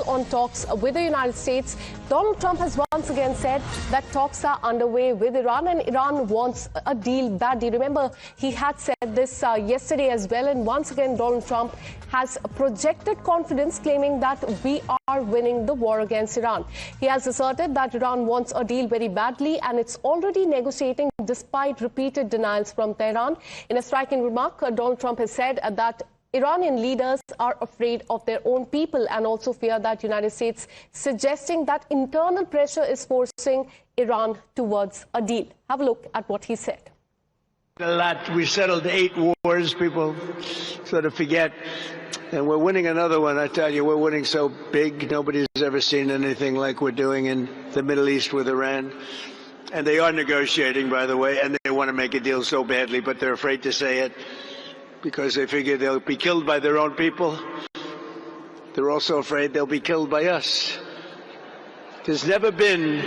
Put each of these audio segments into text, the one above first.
on talks with the United States. Donald Trump has once again said that talks are underway with Iran and Iran wants a deal badly. Remember, he had said this yesterday as well. And once again, Donald Trump has projected confidence, claiming that we are winning the war against Iran. He has asserted that Iran wants a deal very badly and it's already negotiating despite repeated denials from Tehran. In a striking remark, Donald Trump has said that Iranian leaders are afraid of their own people and also fear that United States, suggesting that internal pressure is forcing Iran towards a deal. Have a look at what he said. We settled 8 wars, people sort of forget. And we're winning another one. I tell you, we're winning so big, nobody's ever seen anything like we're doing in the Middle East with Iran. And they are negotiating, by the way, and they want to make a deal so badly, but they're afraid to say it because they figure they'll be killed by their own people. They're also afraid they'll be killed by us. There's never been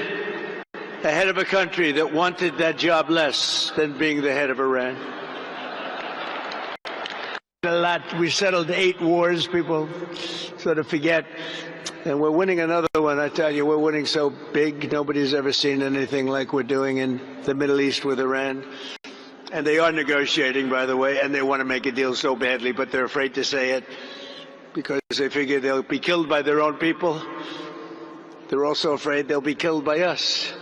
a head of a country that wanted that job less than being the head of Iran. We settled 8 wars, people sort of forget. And we're winning another one. I tell you, we're winning so big, nobody's ever seen anything like we're doing in the Middle East with Iran. And they are negotiating, by the way, and they want to make a deal so badly, but they're afraid to say it because they figure they'll be killed by their own people. They're also afraid they'll be killed by us.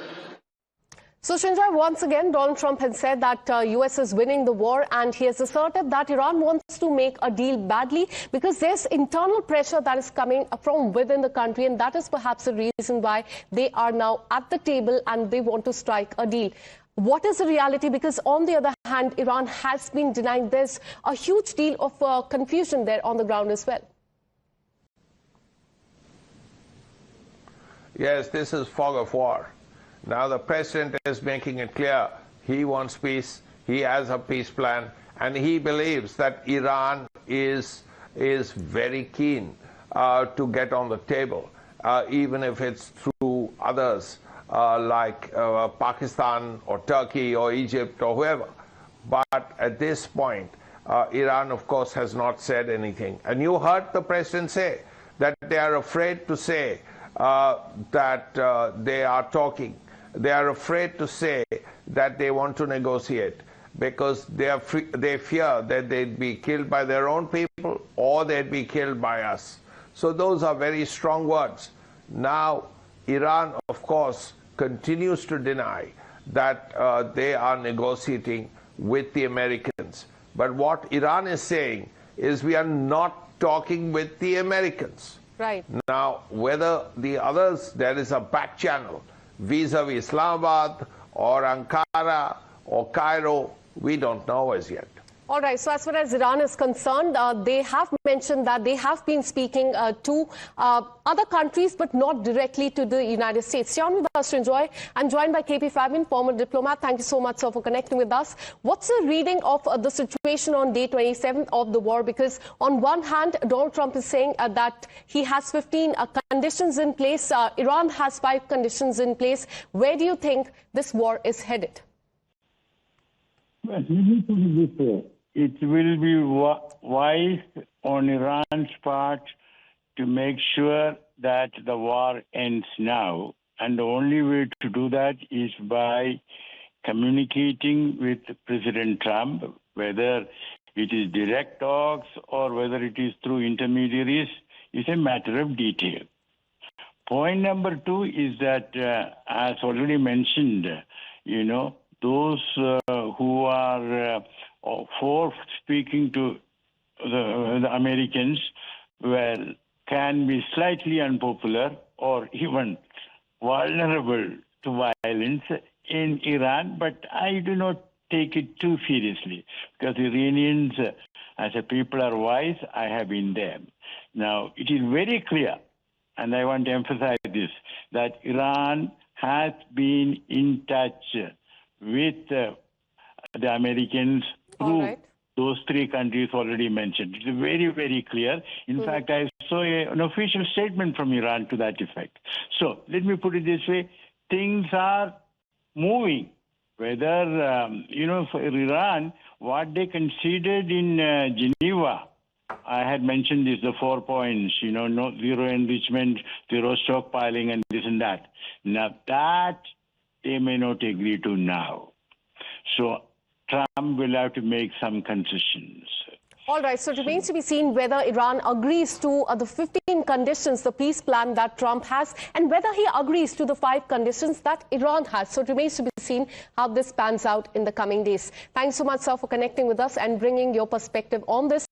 So, Shinjai, once again, Donald Trump has said that U.S. is winning the war, and he has asserted that Iran wants to make a deal badly because there's internal pressure that is coming from within the country, and that is perhaps the reason why they are now at the table and they want to strike a deal. What is the reality? Because on the other hand, Iran has been denying. There's a huge deal of confusion there on the ground as well. Yes, this is fog of war. Now the president is making it clear he wants peace, he has a peace plan, and he believes that Iran is very keen to get on the table, even if it's through others like Pakistan or Turkey or Egypt or whoever. But at this point, Iran, of course, has not said anything. And you heard the president say that they are afraid to say that they are talking. They are afraid to say that they want to negotiate because they fear that they'd be killed by their own people or they'd be killed by us. So those are very strong words. Now, Iran, of course, continues to deny that they are negotiating with the Americans. But what Iran is saying is we are not talking with the Americans. Right. Now, whether the others, there is a back channel vis-a-vis Islamabad or Ankara or Cairo, we don't know as yet. All right. So as far as Iran is concerned, they have mentioned that they have been speaking to other countries, but not directly to the United States. Stay on with us to enjoy. I'm joined by KP Fabian, former diplomat. Thank you so much, sir, for connecting with us. What's the reading of the situation on day 27 of the war? Because on one hand, Donald Trump is saying that he has 15 conditions in place. Iran has 5 conditions in place. Where do you think this war is headed? Well, let me put it this way. It will be wise on Iran's part to make sure that the war ends now. And the only way to do that is by communicating with President Trump, whether it is direct talks or whether it is through intermediaries, is a matter of detail. Point number 2 is that, as already mentioned, those who are for speaking to the Americans, well, can be slightly unpopular or even vulnerable to violence in Iran, but I do not take it too seriously because Iranians as a people are wise. I have been there. Now, it is very clear, and I want to emphasize this, that Iran has been in touch with the Americans through those 3 countries already mentioned. It is very, very clear. In fact, I saw an official statement from Iran to that effect. So let me put it this way. Things are moving. Whether, for Iran, what they conceded in Geneva I had mentioned this, the 4 points, no zero enrichment, zero stockpiling, and this and that. Now that they may not agree to now. So Trump will have to make some concessions. All right, so it remains to be seen whether Iran agrees to the 15 conditions, the peace plan that Trump has, and whether he agrees to the 5 conditions that Iran has. So it remains to be seen how this pans out in the coming days. Thanks so much, sir, for connecting with us and bringing your perspective on this.